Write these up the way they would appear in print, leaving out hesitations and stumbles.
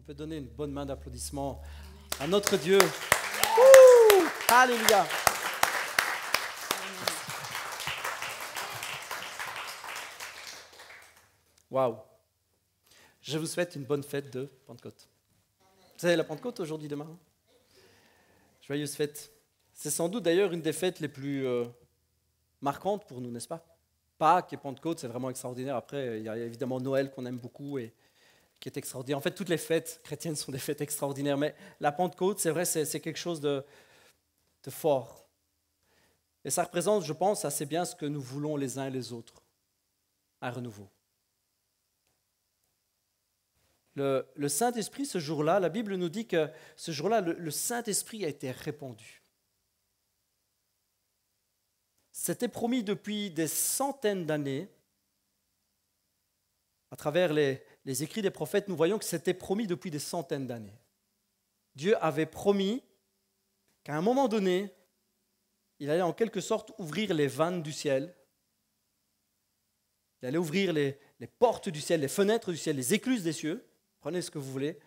peut donner une bonne main d'applaudissement à notre Dieu. Ouh, alléluia. Waouh. Je vous souhaite une bonne fête de Pentecôte. Vous savez, la Pentecôte aujourd'hui, demain. Joyeuse fête. C'est sans doute d'ailleurs une des fêtes les plus marquantes pour nous, n'est-ce pas? Pâques et Pentecôte, c'est vraiment extraordinaire. Après, il y a évidemment Noël qu'on aime beaucoup et qui est extraordinaire. En fait, toutes les fêtes chrétiennes sont des fêtes extraordinaires, mais la Pentecôte, c'est vrai, c'est quelque chose de fort. Et ça représente, je pense, assez bien ce que nous voulons les uns et les autres. Un renouveau. Le Saint-Esprit, ce jour-là, la Bible nous dit que ce jour-là, le Saint-Esprit a été répandu. C'était promis depuis des centaines d'années. À travers les écrits des prophètes, nous voyons que c'était promis depuis des centaines d'années. Dieu avait promis qu'à un moment donné, il allait en quelque sorte ouvrir les vannes du ciel. Il allait ouvrir les portes du ciel, les fenêtres du ciel, les écluses des cieux. Prenez ce que vous voulez.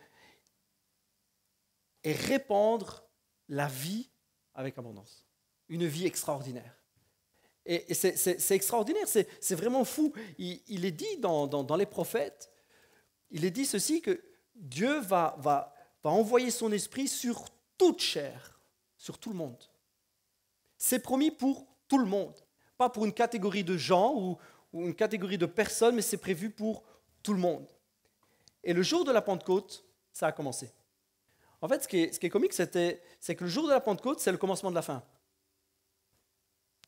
Et répandre la vie avec abondance. Une vie extraordinaire. Et c'est extraordinaire, c'est vraiment fou. Il est dit dans les prophètes, il est dit ceci, que Dieu va envoyer son esprit sur toute chair, sur tout le monde. C'est promis pour tout le monde, pas pour une catégorie de gens ou une catégorie de personnes, mais c'est prévu pour tout le monde. Et le jour de la Pentecôte, ça a commencé. En fait, ce qui est comique, c'est que le jour de la Pentecôte, c'est le commencement de la fin.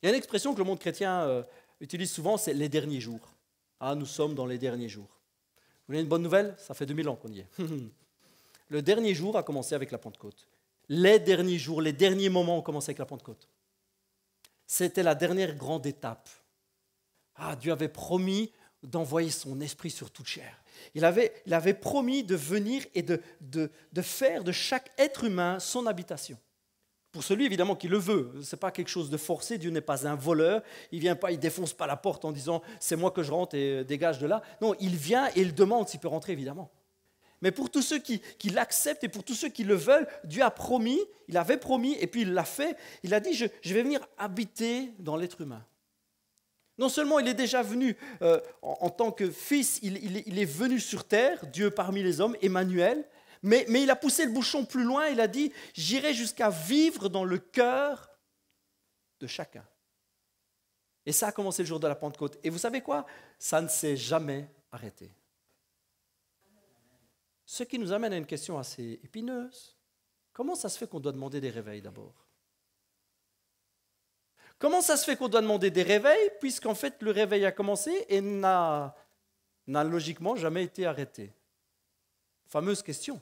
Il y a une expression que le monde chrétien utilise souvent, c'est les derniers jours. Ah, nous sommes dans les derniers jours. Vous voulez une bonne nouvelle? Ça fait 2000 ans qu'on y est. Le dernier jour a commencé avec la Pentecôte. Les derniers jours, les derniers moments ont commencé avec la Pentecôte. C'était la dernière grande étape. Ah, Dieu avait promis d'envoyer son esprit sur toute chair. Il avait promis de venir et de faire de chaque être humain son habitation. Pour celui, évidemment, qui le veut. Ce n'est pas quelque chose de forcé. Dieu n'est pas un voleur. Il ne vient pas, il ne défonce pas la porte en disant « c'est moi que je rentre et dégage de là ». Non, il vient et il demande s'il peut rentrer, évidemment. Mais pour tous ceux qui l'acceptent et pour tous ceux qui le veulent, Dieu a promis, il avait promis et puis il l'a fait. Il a dit « je vais venir habiter dans l'être humain ». Non seulement il est déjà venu en tant que fils, il est venu sur terre, Dieu parmi les hommes, Emmanuel, mais il a poussé le bouchon plus loin, il a dit « j'irai jusqu'à vivre dans le cœur de chacun ». Et ça a commencé le jour de la Pentecôte. Et vous savez quoi? Ça ne s'est jamais arrêté. Ce qui nous amène à une question assez épineuse. Comment ça se fait qu'on doit demander des réveils d'abord? Comment ça se fait qu'on doit demander des réveils, puisqu'en fait le réveil a commencé et n'a logiquement jamais été arrêté? Fameuse question.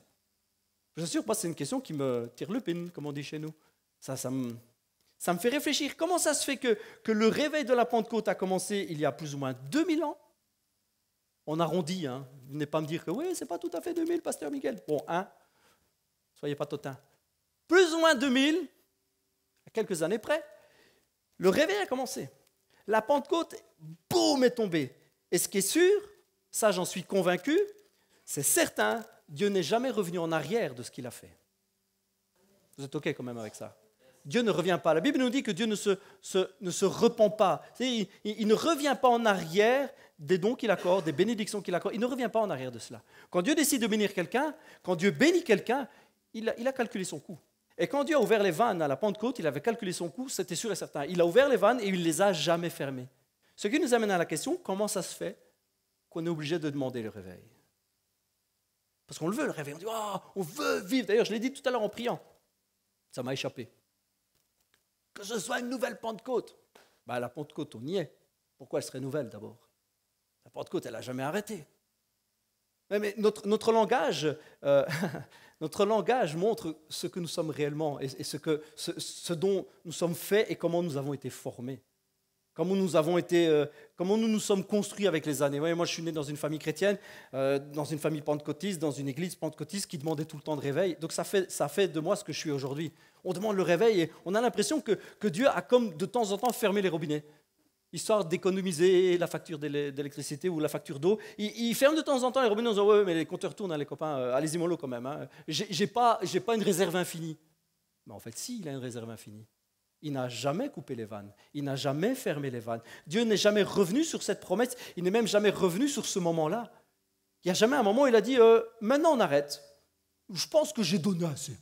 Je suis sûr que moi, c'est une question qui me tire le pin, comme on dit chez nous. Ça me fait réfléchir. Comment ça se fait que le réveil de la Pentecôte a commencé il y a plus ou moins 2000 ans? On arrondit, hein. Vous venez pas me dire que oui, c'est pas tout à fait 2000, pasteur Miguel. Bon, soyez pas tautins. Plus ou moins 2000, à quelques années près, le réveil a commencé. La Pentecôte, boum, est tombée. Et ce qui est sûr, ça j'en suis convaincu, c'est certain, Dieu n'est jamais revenu en arrière de ce qu'il a fait. Vous êtes OK quand même avec ça? Dieu ne revient pas. La Bible nous dit que Dieu ne se repent pas. Il ne revient pas en arrière des dons qu'il accorde, des bénédictions qu'il accorde. Il ne revient pas en arrière de cela. Quand Dieu décide de bénir quelqu'un, quand Dieu bénit quelqu'un, il a calculé son coût. Et quand Dieu a ouvert les vannes à la Pentecôte, il avait calculé son coût, c'était sûr et certain. Il a ouvert les vannes et il ne les a jamais fermées. Ce qui nous amène à la question, comment ça se fait qu'on est obligé de demander le réveil? Parce qu'on le veut, le réveil. On dit, oh, on veut vivre. D'ailleurs, je l'ai dit tout à l'heure en priant. Ça m'a échappé. Que ce soit une nouvelle Pentecôte. La Pentecôte, on y est. Pourquoi elle serait nouvelle d'abord? La Pentecôte, elle n'a jamais arrêté. Mais notre langage, notre langage montre ce que nous sommes réellement et ce dont nous sommes faits et comment nous avons été formés. Comment nous nous sommes construits avec les années. Moi, je suis né dans une famille chrétienne, dans une famille pentecôtiste, dans une église pentecôtiste qui demandait tout le temps de réveil. Donc ça fait de moi ce que je suis aujourd'hui. On demande le réveil et on a l'impression que Dieu a comme de temps en temps fermé les robinets. histoire d'économiser la facture d'électricité ou la facture d'eau. Il ferme de temps en temps les robinets en disant « Ouais, mais les compteurs tournent, hein, les copains, allez-y mollo quand même. Hein. J'ai pas une réserve infinie. » Mais en fait, si, il a une réserve infinie. Il n'a jamais coupé les vannes. Il n'a jamais fermé les vannes. Dieu n'est jamais revenu sur cette promesse. Il n'est même jamais revenu sur ce moment-là. Il n'y a jamais un moment où il a dit « Maintenant, on arrête. Je pense que j'ai donné assez.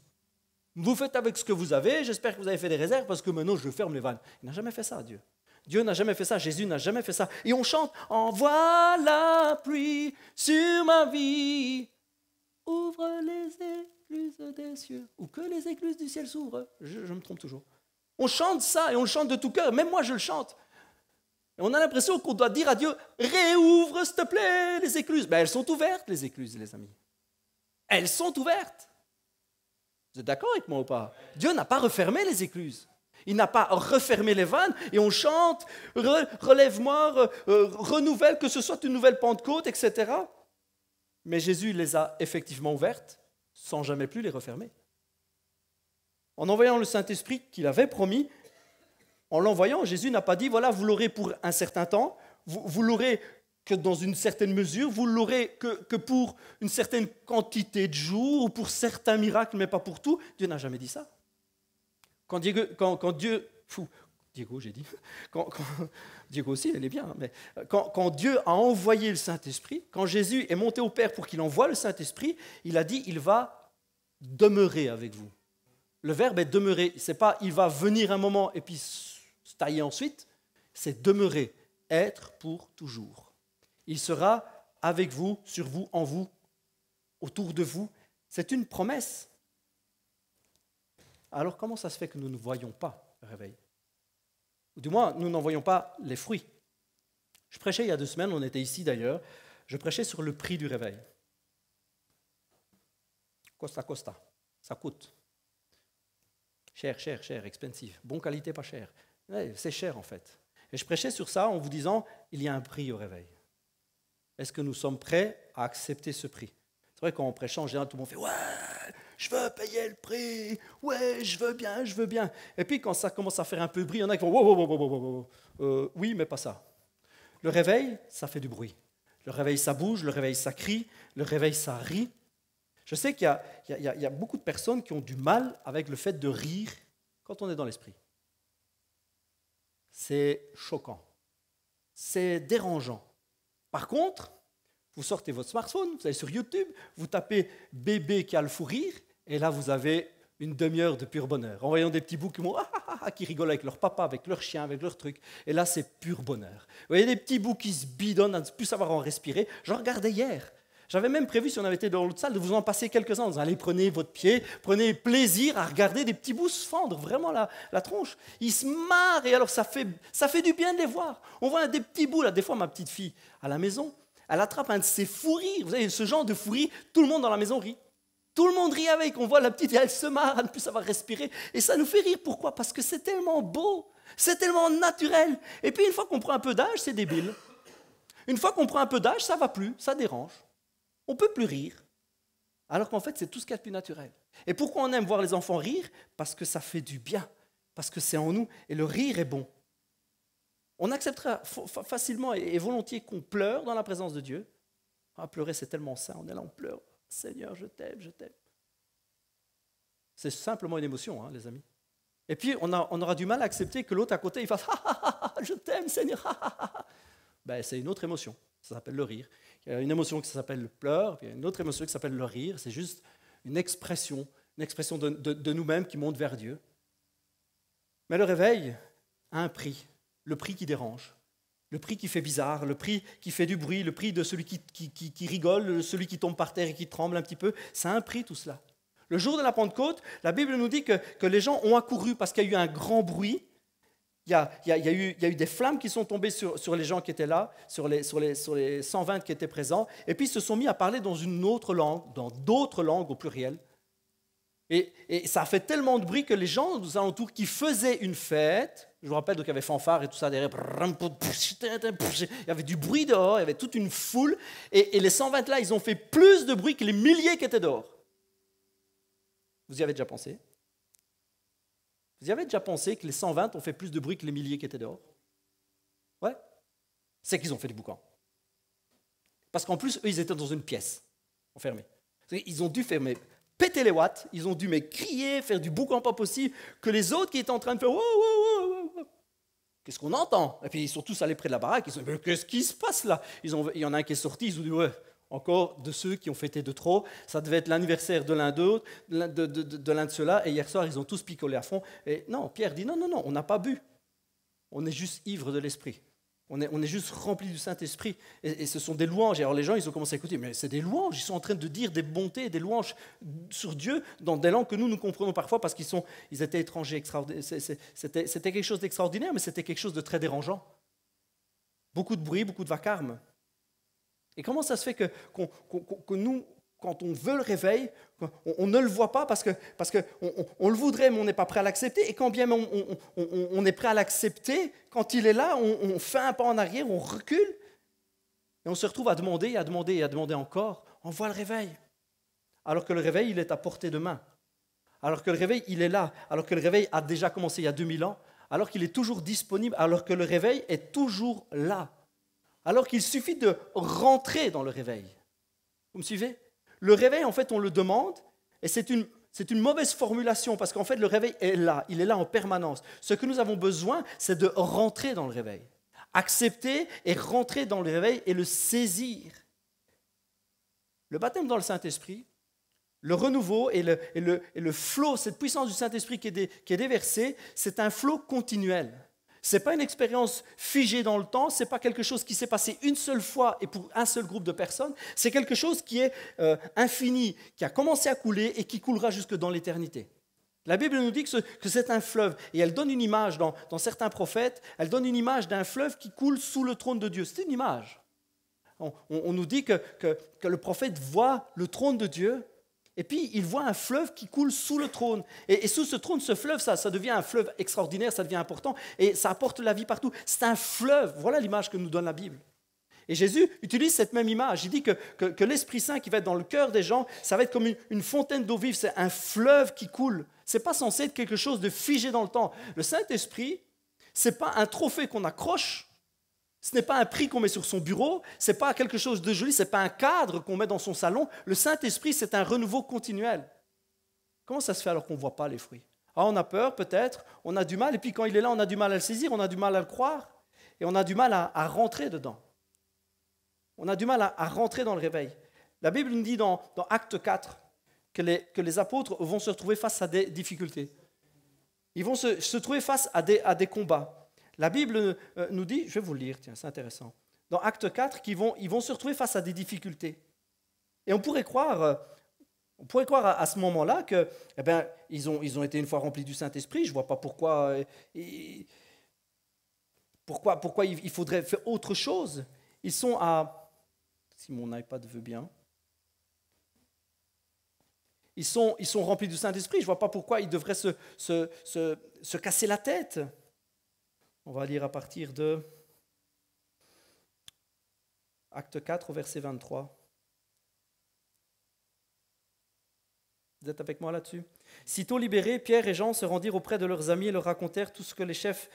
Vous faites avec ce que vous avez. J'espère que vous avez fait des réserves parce que maintenant, je ferme les vannes. » Il n'a jamais fait ça, Dieu. Dieu n'a jamais fait ça. Jésus n'a jamais fait ça. Et on chante « Envoie la pluie sur ma vie. Ouvre les écluses des cieux. » Ou que les écluses du ciel s'ouvrent. Je me trompe toujours. On chante ça et on le chante de tout cœur. Même moi, je le chante. Et on a l'impression qu'on doit dire à Dieu « Réouvre, s'il te plaît, les écluses. » Ben, elles sont ouvertes, les écluses, les amis. Elles sont ouvertes. Vous êtes d'accord avec moi ou pas? Dieu n'a pas refermé les écluses. Il n'a pas refermé les vannes et on chante « Relève-moi, renouvelle, que ce soit une nouvelle Pentecôte, etc. » Mais Jésus les a effectivement ouvertes sans jamais plus les refermer. En envoyant le Saint-Esprit qu'il avait promis, en l'envoyant, Jésus n'a pas dit « Voilà, vous l'aurez pour un certain temps, vous l'aurez que dans une certaine mesure, vous l'aurez que pour une certaine quantité de jours ou pour certains miracles, mais pas pour tout. » Dieu n'a jamais dit ça. Diego aussi, elle est bien, mais quand Dieu a envoyé le Saint-Esprit, quand Jésus est monté au Père pour qu'il envoie le Saint-Esprit, il a dit « Il va demeurer avec vous ». Le verbe est demeurer. Ce n'est pas « il va venir un moment et puis se tailler ensuite », c'est demeurer, être pour toujours. Il sera avec vous, sur vous, en vous, autour de vous. C'est une promesse. Alors comment ça se fait que nous ne voyons pas le réveil? Ou du moins, nous n'en voyons pas les fruits. Je prêchais il y a 2 semaines, on était ici d'ailleurs, je prêchais sur le prix du réveil. Costa, ça coûte. Cher, expensive. Bonne qualité, pas cher. Ouais, c'est cher en fait. Et je prêchais sur ça en vous disant, il y a un prix au réveil. Est-ce que nous sommes prêts à accepter ce prix? C'est vrai qu'en prêchant, en général, tout le monde fait « Ouais, je veux payer le prix. Ouais, je veux bien. » Et puis quand ça commence à faire un peu de bruit, il y en a qui font « Wow. Oui, mais pas ça. » Le réveil, ça fait du bruit. Le réveil, ça bouge. Le réveil, ça crie. Le réveil, ça rit. Je sais qu'il y a beaucoup de personnes qui ont du mal avec le fait de rire quand on est dans l'esprit. C'est choquant. C'est dérangeant. Par contre, vous sortez votre smartphone, vous allez sur YouTube, vous tapez « bébé qui a le fou rire » et là, vous avez une demi-heure de pur bonheur. En voyant des petits bouts qui rigolent avec leur papa, avec leur chien, avec leur truc. Et là, c'est pur bonheur. Vous voyez des petits bouts qui se bidonnent à ne plus savoir en respirer. J'en regardais hier. J'avais même prévu, si on avait été dans l'autre salle, de vous en passer quelques-uns. Vous allez, prenez votre pied, prenez plaisir à regarder des petits bouts se fendre, vraiment la tronche. Ils se marrent et alors ça fait du bien de les voir. On voit des petits bouts, là. Des fois, ma petite fille, à la maison, elle attrape un de ces fous rires. Vous savez, ce genre de fou rire, tout le monde dans la maison rit. Tout le monde rit avec. On voit la petite, elle se marre à ne plus savoir respirer. Et ça nous fait rire. Pourquoi? Parce que c'est tellement beau. C'est tellement naturel. Et puis, une fois qu'on prend un peu d'âge, c'est débile. Une fois qu'on prend un peu d'âge, ça ne va plus, ça dérange. On ne peut plus rire, alors qu'en fait, c'est tout ce qu'il y a de plus naturel. Et pourquoi on aime voir les enfants rire? Parce que ça fait du bien, parce que c'est en nous, et le rire est bon. On acceptera facilement et volontiers qu'on pleure dans la présence de Dieu. Ah, pleurer, c'est tellement sain, on est là, on pleure. Seigneur, je t'aime. C'est simplement une émotion, hein, les amis. Et puis, on aura du mal à accepter que l'autre à côté, il fasse « je t'aime, Seigneur !» Ben, c'est une autre émotion, ça s'appelle le rire. Il y a une émotion qui s'appelle le pleur, puis il y a une autre émotion qui s'appelle le rire. C'est juste une expression de nous-mêmes qui monte vers Dieu. Mais le réveil a un prix, le prix qui dérange, le prix qui fait bizarre, le prix qui fait du bruit, le prix de celui qui rigole, celui qui tombe par terre et qui tremble un petit peu. Ça a un prix tout cela. Le jour de la Pentecôte, la Bible nous dit que les gens ont accouru parce qu'il y a eu un grand bruit. Il y a eu des flammes qui sont tombées sur les gens qui étaient là, sur les 120 qui étaient présents, et puis ils se sont mis à parler dans une autre langue, dans d'autres langues au pluriel. Et ça a fait tellement de bruit que les gens aux alentours qui faisaient une fête, je vous rappelle qu'il y avait fanfare et tout ça derrière, il y avait du bruit dehors, il y avait toute une foule, et les 120 là, ils ont fait plus de bruit que les milliers qui étaient dehors. Vous y avez déjà pensé ? Vous y avez déjà pensé que les 120 ont fait plus de bruit que les milliers qui étaient dehors? Ouais. c'est qu'ils ont fait du boucan. Parce qu'en plus, eux, ils étaient dans une pièce, enfermés. Ils ont dû péter les watts, ils ont dû crier, faire du boucan pas possible, que les autres qui étaient en train de faire « wow, wow, wow, wow. Qu'est-ce qu'on entend ?» Et puis ils sont tous allés près de la baraque, ils se sont dit « mais qu'est-ce qui se passe là ?» Il y en a un qui est sorti, ils ont dit « ouais, encore de ceux qui ont fêté de trop, ça devait être l'anniversaire de l'un d'autre, de l'un de ceux-là, et hier soir, ils ont tous picolé à fond. » Et non, Pierre dit « non, non, non, on n'a pas bu, on est juste ivre de l'esprit. » On est juste rempli du Saint-Esprit. Et ce sont des louanges. Et alors les gens, ils ont commencé à écouter. Mais c'est des louanges. Ils sont en train de dire des bontés, des louanges sur Dieu dans des langues que nous comprenons parfois parce qu'ils étaient étrangers. C'était quelque chose d'extraordinaire, mais c'était quelque chose de très dérangeant. Beaucoup de bruit, beaucoup de vacarme. Et comment ça se fait que nous, quand on veut le réveil, on ne le voit pas parce qu'on le voudrait, mais on n'est pas prêt à l'accepter. Et quand bien on est prêt à l'accepter, quand il est là, on fait un pas en arrière, on recule, et on se retrouve à demander, à demander, à demander encore. On voit le réveil. Alors que le réveil, il est à portée de main. Alors que le réveil, il est là. Alors que le réveil a déjà commencé il y a 2000 ans. Alors qu'il est toujours disponible. Alors que le réveil est toujours là. Alors qu'il suffit de rentrer dans le réveil. Vous me suivez ? Le réveil, en fait, on le demande, et c'est une mauvaise formulation, parce qu'en fait, le réveil est là, il est là en permanence. Ce que nous avons besoin, c'est de rentrer dans le réveil. Accepter et rentrer dans le réveil et le saisir. Le baptême dans le Saint-Esprit, le renouveau et le flot, cette puissance du Saint-Esprit qui est déversée, c'est un flot continuel. Ce n'est pas une expérience figée dans le temps, ce n'est pas quelque chose qui s'est passé une seule fois et pour un seul groupe de personnes, c'est quelque chose qui est infini, qui a commencé à couler et qui coulera jusque dans l'éternité. La Bible nous dit que c'est un fleuve, et elle donne une image dans certains prophètes, elle donne une image d'un fleuve qui coule sous le trône de Dieu. C'est une image. On nous dit que le prophète voit le trône de Dieu, et puis il voit un fleuve qui coule sous le trône. Et sous ce trône, ce fleuve, ça devient un fleuve extraordinaire, ça devient important, et ça apporte la vie partout. C'est un fleuve, voilà l'image que nous donne la Bible. Et Jésus utilise cette même image. Il dit que l'Esprit Saint qui va être dans le cœur des gens, ça va être comme une fontaine d'eau vive, c'est un fleuve qui coule. Ce n'est pas censé être quelque chose de figé dans le temps. Le Saint-Esprit, ce n'est pas un trophée qu'on accroche, ce n'est pas un prix qu'on met sur son bureau, ce n'est pas quelque chose de joli, ce n'est pas un cadre qu'on met dans son salon. Le Saint-Esprit, c'est un renouveau continuel. Comment ça se fait alors qu'on ne voit pas les fruits ? Ah, on a peur peut-être, on a du mal, et puis quand il est là, on a du mal à le saisir, on a du mal à le croire, et on a du mal à rentrer dedans. On a du mal à rentrer dans le réveil. La Bible nous dit dans Acte 4 que les apôtres vont se retrouver face à des difficultés. Ils vont se trouver face à des combats. La Bible nous dit, je vais vous le lire, tiens, c'est intéressant. Dans Acte 4, ils vont se retrouver face à des difficultés. Et on pourrait croire à ce moment-là que, ils ont été une fois remplis du Saint-Esprit. Je ne vois pas pourquoi il faudrait faire autre chose. Ils sont à... Si mon iPad veut bien. Ils sont remplis du Saint-Esprit. Je ne vois pas pourquoi ils devraient se casser la tête. On va lire à partir de Acte 4, verset 23. Vous êtes avec moi là-dessus ? Sitôt libérés, Pierre et Jean se rendirent auprès de leurs amis et leur racontèrent tout ce que les chefs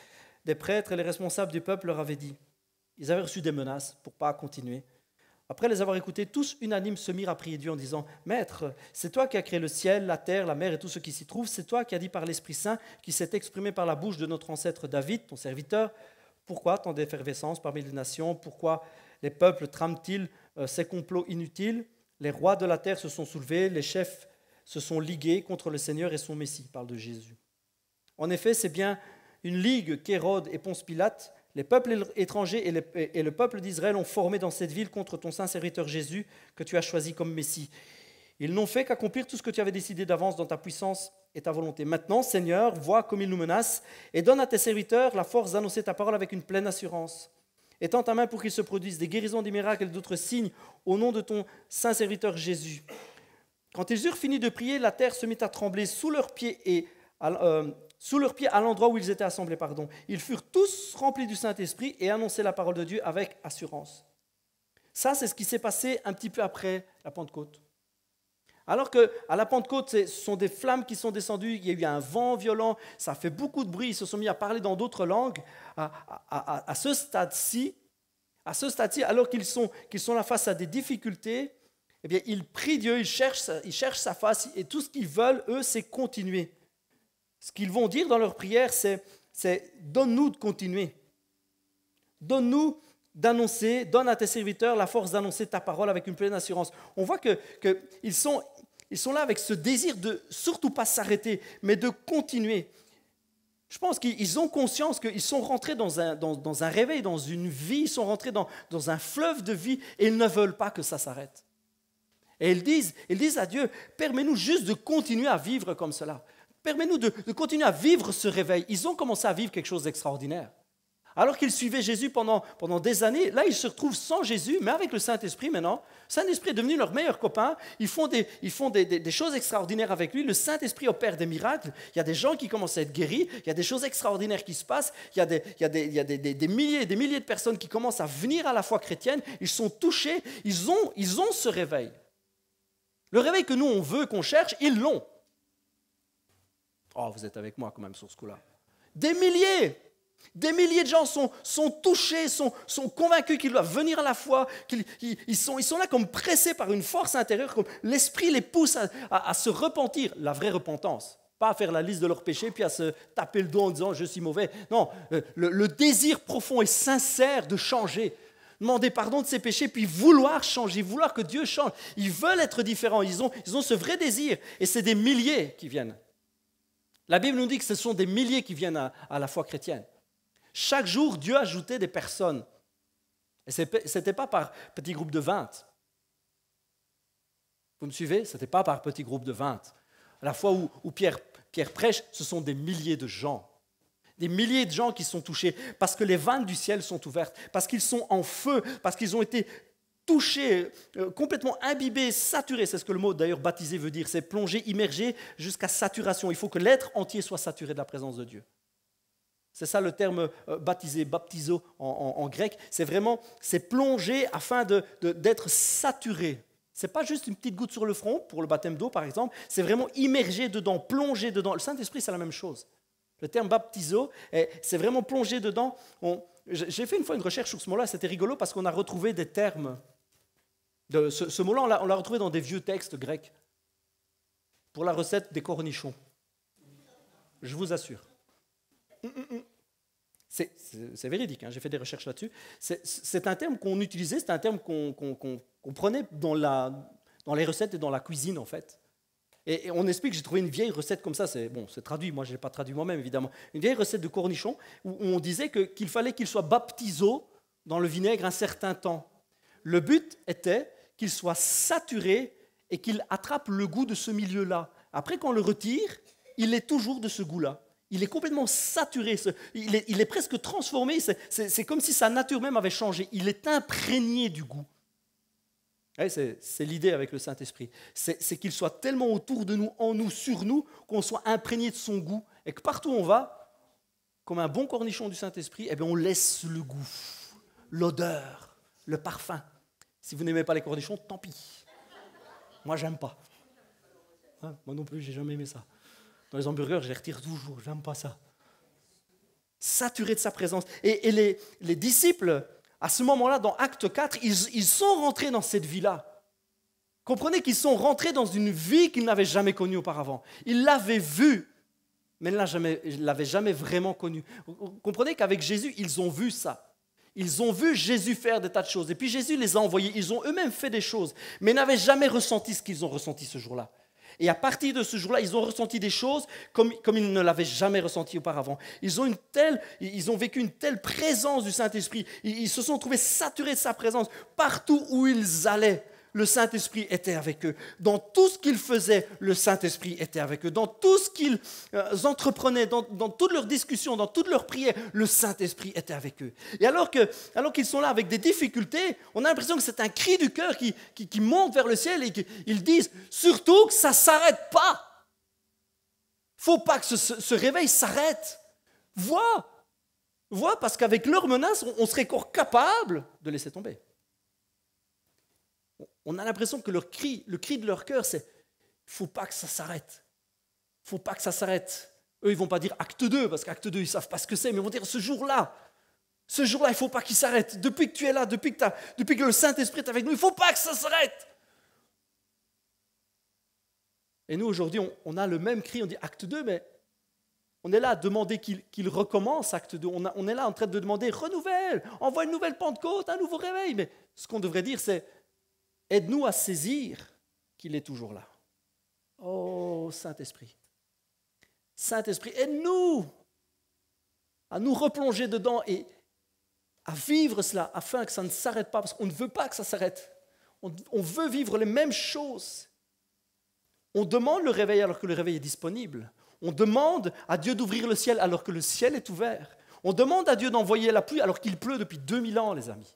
des prêtres et les responsables du peuple leur avaient dit. Ils avaient reçu des menaces pour ne pas continuer. Après les avoir écoutés, tous unanimes se mirent à prier Dieu en disant « Maître, c'est toi qui as créé le ciel, la terre, la mer et tout ce qui s'y trouve. C'est toi qui as dit par l'Esprit Saint, qui s'est exprimé par la bouche de notre ancêtre David, ton serviteur. Pourquoi tant d'effervescence parmi les nations? Pourquoi les peuples trament-ils ces complots inutiles? Les rois de la terre se sont soulevés, les chefs se sont ligués contre le Seigneur et son Messie. » Il parle de Jésus. En effet, c'est bien une ligue qu'Hérode et Ponce Pilate, les peuples étrangers et le peuple d'Israël ont formé dans cette ville contre ton saint serviteur Jésus que tu as choisi comme Messie. Ils n'ont fait qu'accomplir tout ce que tu avais décidé d'avance dans ta puissance et ta volonté. Maintenant, Seigneur, vois comme ils nous menacent et donne à tes serviteurs la force d'annoncer ta parole avec une pleine assurance. Étends ta main pour qu'ils se produisent des guérisons, des miracles et d'autres signes au nom de ton saint serviteur Jésus. Quand ils eurent fini de prier, la terre se mit à trembler sous leurs pieds à l'endroit où ils étaient assemblés. Ils furent tous remplis du Saint-Esprit et annonçaient la parole de Dieu avec assurance. Ça, c'est ce qui s'est passé un petit peu après la Pentecôte. Alors qu'à la Pentecôte, ce sont des flammes qui sont descendues, il y a eu un vent violent, ça a fait beaucoup de bruit, ils se sont mis à parler dans d'autres langues. À ce stade-ci, À ce stade-ci, alors qu'ils sont là face à des difficultés, eh bien, ils prient Dieu, ils cherchent sa face, et tout ce qu'ils veulent, eux, c'est continuer. Ce qu'ils vont dire dans leur prière, c'est donne-nous de continuer. Donne-nous d'annoncer, donne à tes serviteurs la force d'annoncer ta parole avec une pleine assurance. On voit qu'ils sont là avec ce désir de surtout pas s'arrêter, mais de continuer. Je pense qu'ils ont conscience qu'ils sont rentrés dans un réveil, dans une vie, ils sont rentrés dans un fleuve de vie et ils ne veulent pas que ça s'arrête. Et ils disent à Dieu, permets-nous juste de continuer à vivre comme cela. Permets-nous de continuer à vivre ce réveil. Ils ont commencé à vivre quelque chose d'extraordinaire. Alors qu'ils suivaient Jésus pendant des années, là ils se retrouvent sans Jésus, mais avec le Saint-Esprit maintenant. Le Saint-Esprit est devenu leur meilleur copain. Ils font des choses extraordinaires avec lui. Le Saint-Esprit opère des miracles. Il y a des gens qui commencent à être guéris. Il y a des choses extraordinaires qui se passent. Il y a des milliers et des milliers de personnes qui commencent à venir à la foi chrétienne. Ils sont touchés. Ils ont ce réveil. Le réveil que nous on veut, qu'on cherche, ils l'ont. Oh, vous êtes avec moi quand même sur ce coup-là. Des milliers de gens sont touchés, sont convaincus qu'ils doivent venir à la foi, ils sont là comme pressés par une force intérieure, comme l'Esprit les pousse à se repentir, la vraie repentance. Pas à faire la liste de leurs péchés, puis à se taper le dos en disant « je suis mauvais ». Non, le désir profond et sincère de changer, demander pardon de ses péchés, puis vouloir changer, vouloir que Dieu change. Ils veulent être différents, ils ont ce vrai désir, et c'est des milliers qui viennent. La Bible nous dit que ce sont des milliers qui viennent à la foi chrétienne. Chaque jour, Dieu ajoutait des personnes. Et ce n'était pas par petit groupe de 20. Vous me suivez? Ce n'était pas par petit groupe de 20. À la fois où Pierre prêche, ce sont des milliers de gens. Des milliers de gens qui sont touchés parce que les vannes du ciel sont ouvertes, parce qu'ils sont en feu, parce qu'ils ont été touchés, complètement imbibés, saturés. C'est ce que le mot d'ailleurs baptisé veut dire. C'est plonger, immerger jusqu'à saturation. Il faut que l'être entier soit saturé de la présence de Dieu. C'est ça le terme baptisé, baptizo en grec. C'est plonger afin d'être saturé. Ce n'est pas juste une petite goutte sur le front pour le baptême d'eau par exemple. C'est vraiment immerger dedans, plonger dedans. Le Saint-Esprit, c'est la même chose. Le terme baptizo, c'est vraiment plonger dedans. J'ai fait une fois une recherche sur ce mot-là, c'était rigolo parce qu'on a retrouvé des termes. Ce mot-là, on l'a retrouvé dans des vieux textes grecs pour la recette des cornichons. Je vous assure. C'est véridique, hein, j'ai fait des recherches là-dessus. C'est un terme qu'on utilisait, c'est un terme qu'on prenait dans les recettes et dans la cuisine en fait. Et on explique que j'ai trouvé une vieille recette comme ça, c'est traduit, moi je ne l'ai pas traduit moi-même évidemment, une vieille recette de cornichons où on disait qu'il fallait qu'il soit baptiso dans le vinaigre un certain temps. Le but était qu'il soit saturé et qu'il attrape le goût de ce milieu-là. Après, quand on le retire, il est toujours de ce goût-là. Il est complètement saturé, il est presque transformé, c'est comme si sa nature même avait changé. Il est imprégné du goût. C'est l'idée avec le Saint-Esprit. C'est qu'il soit tellement autour de nous, en nous, sur nous, qu'on soit imprégné de son goût et que partout où on va, comme un bon cornichon du Saint-Esprit, eh bien on laisse le goût, l'odeur, le parfum. Si vous n'aimez pas les cornichons, tant pis. Moi, j'aime pas. Hein, moi non plus, j'ai jamais aimé ça. Dans les hamburgers, je les retire toujours, j'aime pas ça. Saturé de sa présence. Et les disciples, à ce moment-là, dans Acte 4, ils sont rentrés dans cette vie-là. Comprenez qu'ils sont rentrés dans une vie qu'ils n'avaient jamais connue auparavant. Ils l'avaient vue, mais ils ne l'avaient jamais vraiment connue. Comprenez qu'avec Jésus, ils ont vu ça. Ils ont vu Jésus faire des tas de choses. Et puis Jésus les a envoyés. Ils ont eux-mêmes fait des choses, mais n'avaient jamais ressenti ce qu'ils ont ressenti ce jour-là. Et à partir de ce jour-là, ils ont ressenti des choses comme ils ne l'avaient jamais ressenti auparavant. Ils ont vécu une telle présence du Saint-Esprit. Ils se sont trouvés saturés de sa présence. Partout où ils allaient, le Saint-Esprit était avec eux. Dans tout ce qu'ils faisaient, le Saint-Esprit était avec eux. Dans tout ce qu'ils entreprenaient, dans toutes leurs discussions, dans toutes leurs prières, le Saint-Esprit était avec eux. Et alors qu'ils sont là avec des difficultés, on a l'impression que c'est un cri du cœur qui monte vers le ciel et qu'ils disent surtout que ça ne s'arrête pas. Il ne faut pas que ce réveil s'arrête. Vois, parce qu'avec leurs menaces, on serait encore capable de laisser tomber. On a l'impression que le cri de leur cœur, c'est « il ne faut pas que ça s'arrête. Il ne faut pas que ça s'arrête. » Eux, ils ne vont pas dire acte 2, parce qu'acte 2, ils ne savent pas ce que c'est, mais ils vont dire ce jour-là, Ce jour-là, il ne faut pas qu'il s'arrête. Depuis que tu es là, depuis que le Saint-Esprit est avec nous, il ne faut pas que ça s'arrête. Et nous, aujourd'hui, on a le même cri, on dit acte 2, mais on est là à demander qu'il recommence acte 2. On est là en train de demander renouvelle, envoie une nouvelle Pentecôte, un nouveau réveil. Mais ce qu'on devrait dire, c'est aide-nous à saisir qu'il est toujours là. Oh, Saint-Esprit. Saint-Esprit, aide-nous à nous replonger dedans et à vivre cela afin que ça ne s'arrête pas, parce qu'on ne veut pas que ça s'arrête. On veut vivre les mêmes choses. On demande le réveil alors que le réveil est disponible. On demande à Dieu d'ouvrir le ciel alors que le ciel est ouvert. On demande à Dieu d'envoyer la pluie alors qu'il pleut depuis 2000 ans, les amis.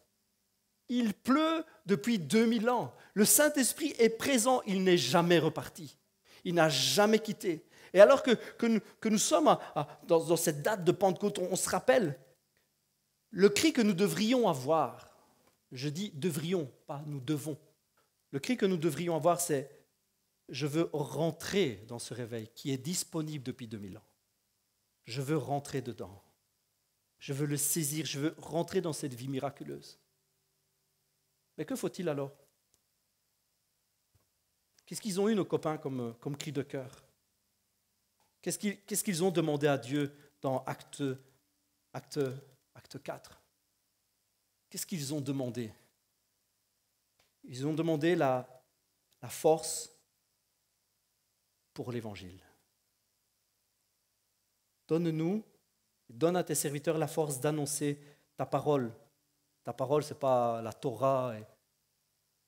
Il pleut depuis 2000 ans. Le Saint-Esprit est présent, il n'est jamais reparti. Il n'a jamais quitté. Et alors que nous sommes dans cette date de Pentecôte, on se rappelle le cri que nous devrions avoir. Je dis devrions, pas nous devons. Le cri que nous devrions avoir, c'est je veux rentrer dans ce réveil qui est disponible depuis 2000 ans. Je veux rentrer dedans. Je veux le saisir, je veux rentrer dans cette vie miraculeuse. Mais que faut-il alors? Qu'est-ce qu'ils ont eu, nos copains, comme cri de cœur? Qu'est-ce qu'ils ont demandé à Dieu dans acte 4? Qu'est-ce qu'ils ont demandé? Ils ont demandé la force pour l'évangile. Donne-nous, donne à tes serviteurs la force d'annoncer ta parole. Ta parole, ce n'est pas la Torah.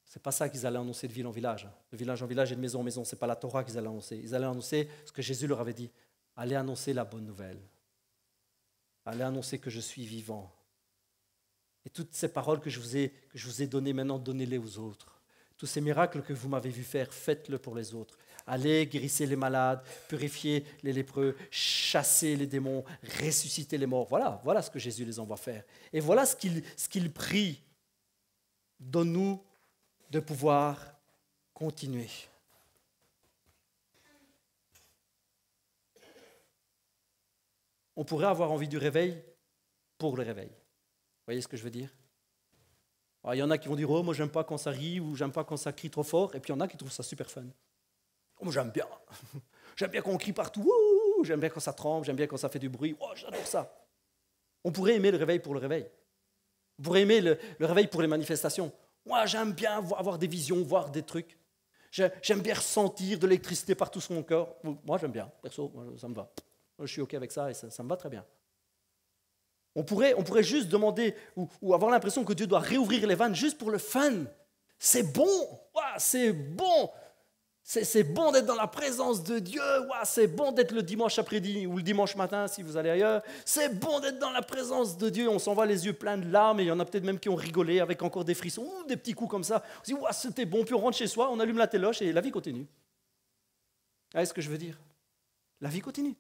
Ce n'est pas ça qu'ils allaient annoncer de ville en village. De village en village et de maison en maison. Ce n'est pas la Torah qu'ils allaient annoncer. Ils allaient annoncer ce que Jésus leur avait dit. Allez annoncer la bonne nouvelle. Allez annoncer que je suis vivant. Et toutes ces paroles que je vous ai données maintenant, donnez-les aux autres. Tous ces miracles que vous m'avez vu faire, faites-le pour les autres. Allez, guérissez les malades, purifiez les lépreux, chassez les démons, ressuscitez les morts. Voilà ce que Jésus les envoie faire. Et voilà ce qu'il prie. Donne-nous de pouvoir continuer. On pourrait avoir envie du réveil pour le réveil. Vous voyez ce que je veux dire? Alors, il y en a qui vont dire « Oh, moi, j'aime pas quand ça rit » ou « J'aime pas quand ça crie trop fort ». Et puis, il y en a qui trouvent ça super fun. « Oh, moi, j'aime bien. J'aime bien quand on crie partout. Ouh, j'aime bien quand ça tremble. J'aime bien quand ça fait du bruit. Oh, j'adore ça. » On pourrait aimer le réveil pour le réveil. On pourrait aimer le réveil pour les manifestations. Moi, j'aime bien avoir des visions, voir des trucs. J'aime bien ressentir de l'électricité partout sur mon corps. Moi, j'aime bien. Perso, ça me va. Moi, je suis OK avec ça et ça me va très bien. On pourrait juste demander ou avoir l'impression que Dieu doit réouvrir les vannes juste pour le fun. C'est bon, c'est bon. C'est bon d'être dans la présence de Dieu. C'est bon d'être le dimanche après-midi ou le dimanche matin si vous allez ailleurs. C'est bon d'être dans la présence de Dieu. On s'en va les yeux pleins de larmes et il y en a peut-être même qui ont rigolé avec encore des frissons ou des petits coups comme ça. On se dit, c'était bon. Puis on rentre chez soi, on allume la téloche et la vie continue. Vous voyez ce que je veux dire? La vie continue.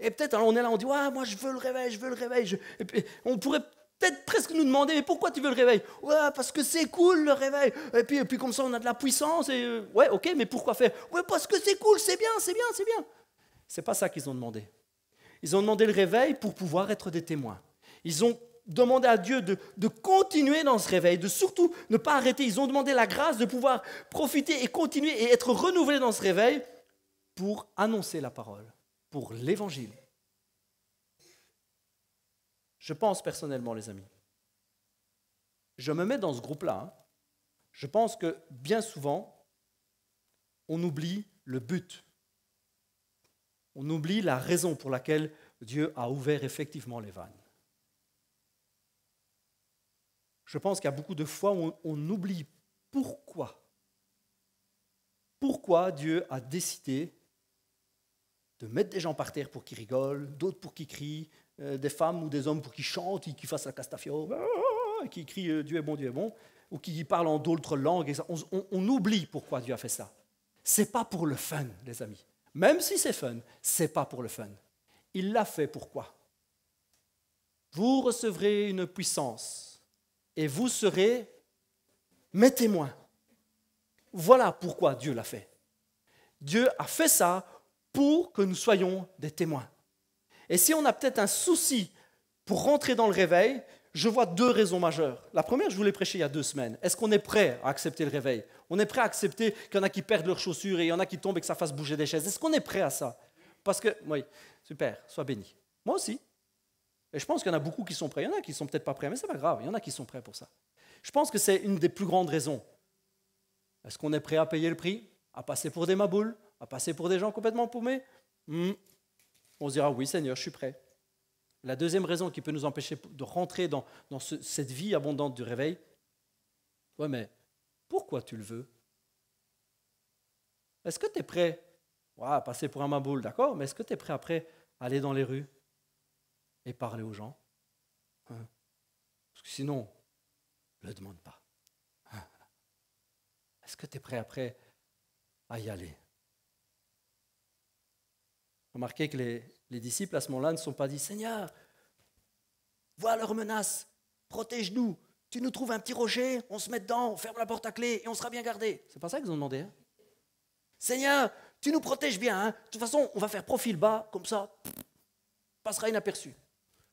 Et peut-être on est là, on dit, moi je veux le réveil, je veux le réveil. Et puis, on pourrait peut-être presque nous demander, mais pourquoi tu veux le réveil? Parce que c'est cool le réveil. Et puis comme ça on a de la puissance. Et, ok, mais pourquoi faire? Parce que c'est cool, c'est bien. C'est pas ça qu'ils ont demandé. Ils ont demandé le réveil pour pouvoir être des témoins. Ils ont demandé à Dieu de continuer dans ce réveil, de surtout ne pas arrêter. Ils ont demandé la grâce de pouvoir profiter et continuer et être renouvelés dans ce réveil pour annoncer la parole. Pour l'évangile. Je pense personnellement, les amis, je me mets dans ce groupe-là, je pense que bien souvent, on oublie le but. On oublie la raison pour laquelle Dieu a ouvert effectivement les vannes. Je pense qu'il y a beaucoup de fois où on oublie pourquoi. Pourquoi Dieu a décidé de mettre des gens par terre pour qu'ils rigolent, d'autres pour qu'ils crient, des femmes ou des hommes pour qu'ils chantent, qu'ils fassent la Castafiore, qui crient Dieu est bon, ou qui parlent en d'autres langues. Et ça. On oublie pourquoi Dieu a fait ça. Ce n'est pas pour le fun, les amis. Même si c'est fun, ce n'est pas pour le fun. Il l'a fait pourquoi? Vous recevrez une puissance et vous serez mes témoins. Voilà pourquoi Dieu l'a fait. Dieu a fait ça pour que nous soyons des témoins. Et si on a peut-être un souci pour rentrer dans le réveil, je vois deux raisons majeures. La première, je vous l'ai prêché il y a 2 semaines. Est-ce qu'on est prêt à accepter le réveil? On est prêt à accepter qu'il y en a qui perdent leurs chaussures et il y en a qui tombent et que ça fasse bouger des chaises. Est-ce qu'on est prêt à ça? Parce que, oui, super, sois béni. Moi aussi. Et je pense qu'il y en a beaucoup qui sont prêts. Il y en a qui ne sont peut-être pas prêts, mais ce n'est pas grave. Il y en a qui sont prêts pour ça. Je pense que c'est une des plus grandes raisons. Est-ce qu'on est prêt à payer le prix? À passer pour des maboules? À passer pour des gens complètement paumés? On se dira, oui Seigneur, je suis prêt. La deuxième raison qui peut nous empêcher de rentrer dans cette vie abondante du réveil, ouais, mais pourquoi tu le veux? Est-ce que tu es prêt à passer pour un maboule, d'accord, mais est-ce que tu es prêt après à aller dans les rues et parler aux gens? Parce que sinon, ne le demande pas. Est-ce que tu es prêt après à y aller? Remarquez que les disciples à ce moment-là ne sont pas dit « Seigneur, vois leurs menaces, protège-nous, tu nous trouves un petit rocher, on se met dedans, on ferme la porte à clé et on sera bien gardé. » C'est pas ça qu'ils ont demandé. Hein? Seigneur, tu nous protèges bien. Hein? De toute façon, on va faire profil bas, comme ça, passera inaperçu.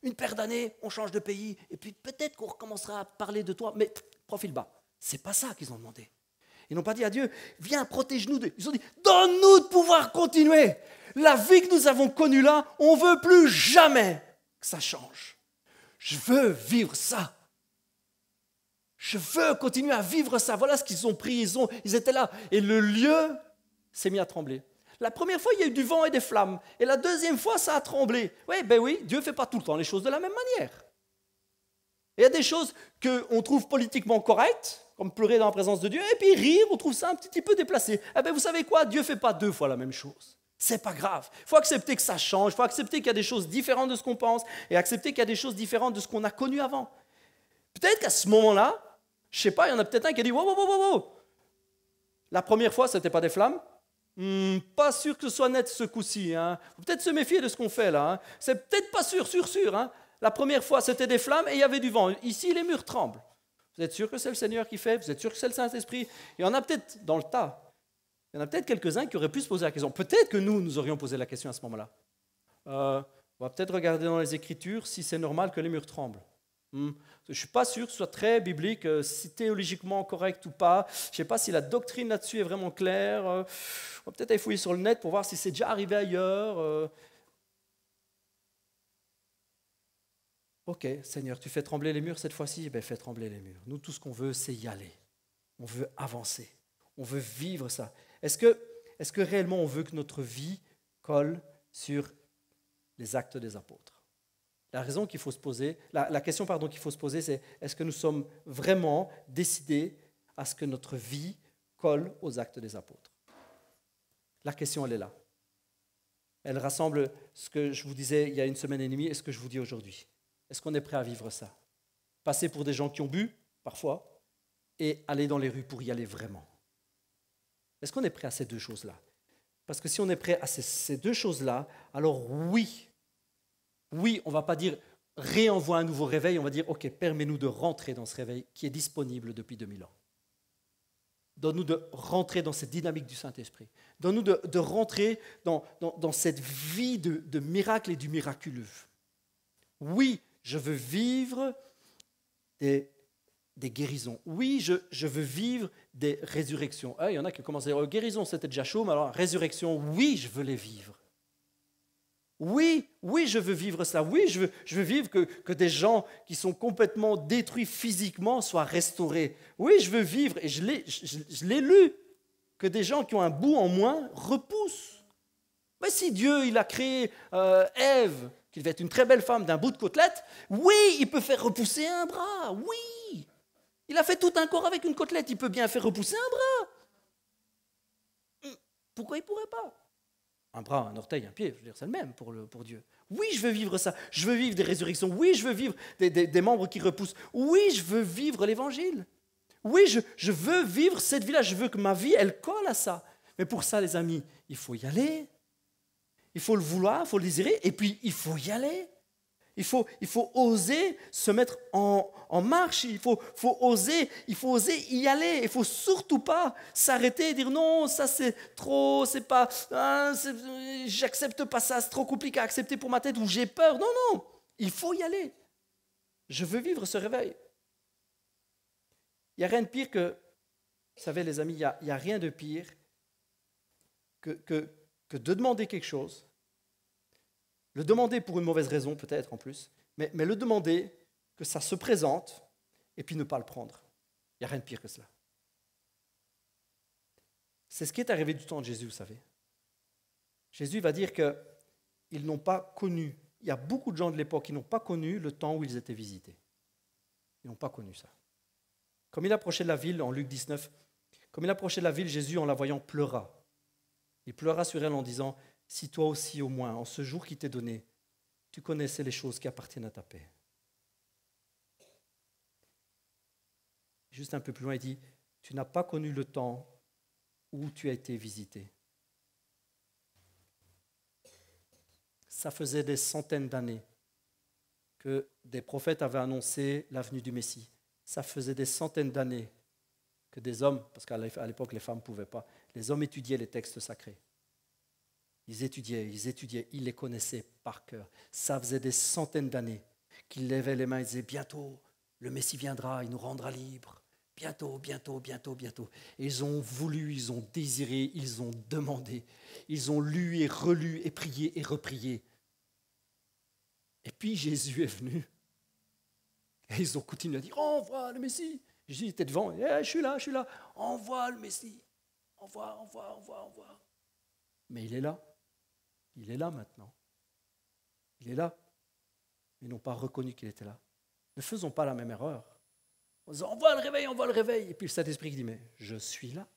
Une paire d'années, on change de pays et puis peut-être qu'on recommencera à parler de toi, mais profil bas. C'est pas ça qu'ils ont demandé. Ils n'ont pas dit à Dieu, viens, protège-nous. Ils ont dit, donne-nous de pouvoir continuer. La vie que nous avons connue là, on ne veut plus jamais que ça change. Je veux vivre ça. Je veux continuer à vivre ça. Voilà ce qu'ils ont pris. Ils étaient là. Et le lieu s'est mis à trembler. La première fois, il y a eu du vent et des flammes. Et la deuxième fois, ça a tremblé. Oui, Dieu ne fait pas tout le temps les choses de la même manière. Il y a des choses qu'on trouve politiquement correctes, comme pleurer dans la présence de Dieu, et puis rire, on trouve ça un petit peu déplacé. Vous savez quoi? Dieu ne fait pas 2 fois la même chose. C'est pas grave. Il faut accepter que ça change, il faut accepter qu'il y a des choses différentes de ce qu'on pense, et accepter qu'il y a des choses différentes de ce qu'on a connu avant. Peut-être qu'à ce moment-là, je ne sais pas, il y en a peut-être un qui a dit « Wow. La première fois, ce n'était pas des flammes. Pas sûr que ce soit net ce coup-ci. Hein. Faut peut-être se méfier de ce qu'on fait là. Hein. C'est peut-être pas sûr. Hein. La première fois, c'était des flammes et il y avait du vent. Ici, les murs tremblent. Vous êtes sûr que c'est le Seigneur qui fait? Vous êtes sûr que c'est le Saint-Esprit? Il y en a peut-être dans le tas. Il y en a peut-être quelques-uns qui auraient pu se poser la question. Peut-être que nous aurions posé la question à ce moment-là. On va peut-être regarder dans les Écritures si c'est normal que les murs tremblent. Je ne suis pas sûr que ce soit très biblique, si théologiquement correct ou pas. Je ne sais pas si la doctrine là-dessus est vraiment claire. On va peut-être aller fouiller sur le net pour voir si c'est déjà arrivé ailleurs. Ok, Seigneur, tu fais trembler les murs cette fois-ci? Fais trembler les murs. Nous, tout ce qu'on veut, c'est y aller. On veut avancer. On veut vivre ça. Est-ce que réellement on veut que notre vie colle sur les actes des apôtres? La question qu'il faut se poser, c'est est-ce que nous sommes vraiment décidés à ce que notre vie colle aux actes des apôtres? La question, elle est là. Elle rassemble ce que je vous disais il y a 1 semaine et demie et ce que je vous dis aujourd'hui. Est-ce qu'on est prêt à vivre ça? Passer pour des gens qui ont bu, parfois, et aller dans les rues pour y aller vraiment. Est-ce qu'on est prêt à ces 2 choses-là? Parce que si on est prêt à ces 2 choses-là, alors oui, on ne va pas dire réenvoie un nouveau réveil, on va dire ok, permets-nous de rentrer dans ce réveil qui est disponible depuis 2000 ans. Donne-nous de rentrer dans cette dynamique du Saint-Esprit. Donne-nous de rentrer dans cette vie de miracle et du miraculeux. Oui, je veux vivre des guérisons. Oui, je veux vivre des résurrections. Il y en a qui commencent à dire guérison, c'était déjà chaud, mais alors résurrection, oui, je veux les vivre. Oui, je veux vivre ça. Oui, je veux vivre que des gens qui sont complètement détruits physiquement soient restaurés. Oui, je veux vivre, et je l'ai lu, que des gens qui ont un bout en moins repoussent. Mais si Dieu il a créé Ève, qui devait être une très belle femme d'un bout de côtelette, oui, il peut faire repousser un bras, oui. Il a fait tout un corps avec une côtelette, il peut bien faire repousser un bras. Pourquoi il ne pourrait pas? Un bras, un orteil, un pied, je veux dire, c'est le même pour Dieu. Oui, je veux vivre ça. Je veux vivre des résurrections. Oui, je veux vivre des membres qui repoussent. Oui, je veux vivre l'évangile. Oui, je veux vivre cette vie-là. Je veux que ma vie, elle colle à ça. Mais pour ça, les amis, il faut y aller. Il faut le vouloir, il faut le désirer. Et puis, il faut y aller. Il faut oser se mettre en marche, il faut oser y aller. Il ne faut surtout pas s'arrêter et dire non, ça c'est trop, c'est pas, j'accepte pas ça, c'est trop compliqué à accepter pour ma tête ou j'ai peur. Non, il faut y aller. Je veux vivre ce réveil. Il n'y a rien de pire que, vous savez les amis, il n'y a rien de pire que de demander quelque chose, le demander pour une mauvaise raison peut-être en plus, mais le demander, que ça se présente, et puis ne pas le prendre. Il n'y a rien de pire que cela. C'est ce qui est arrivé du temps de Jésus, vous savez. Jésus va dire qu'ils n'ont pas connu, il y a beaucoup de gens de l'époque qui n'ont pas connu le temps où ils étaient visités. Ils n'ont pas connu ça. Comme il approchait de la ville, en Luc 19, comme il approchait de la ville, Jésus, en la voyant, pleura. Il pleura sur elle en disant, « Si toi aussi, au moins, en ce jour qui t'est donné, tu connaissais les choses qui appartiennent à ta paix. » Juste un peu plus loin, il dit, « Tu n'as pas connu le temps où tu as été visité. » Ça faisait des centaines d'années que des prophètes avaient annoncé la venue du Messie. Ça faisait des centaines d'années que des hommes, parce qu'à l'époque les femmes ne pouvaient pas, les hommes étudiaient les textes sacrés. Ils étudiaient, ils les connaissaient par cœur. Ça faisait des centaines d'années qu'ils levaient les mains et disaient « Bientôt, le Messie viendra, il nous rendra libres. Bientôt, bientôt, bientôt, bientôt. » Et ils ont voulu, ils ont désiré, ils ont demandé. Ils ont lu et relu et prié et reprié. Et puis Jésus est venu. Et ils ont continué à dire « Envoie le Messie !» Jésus était devant. « Je suis là, je suis là. Envoie le Messie. Envoie, envoie, envoie, envoie. » Mais il est là. Il est là maintenant. Il est là. Ils n'ont pas reconnu qu'il était là. Ne faisons pas la même erreur. On dit, envoie le réveil, envoie le réveil. Et puis le Saint-Esprit qui dit, mais je suis là.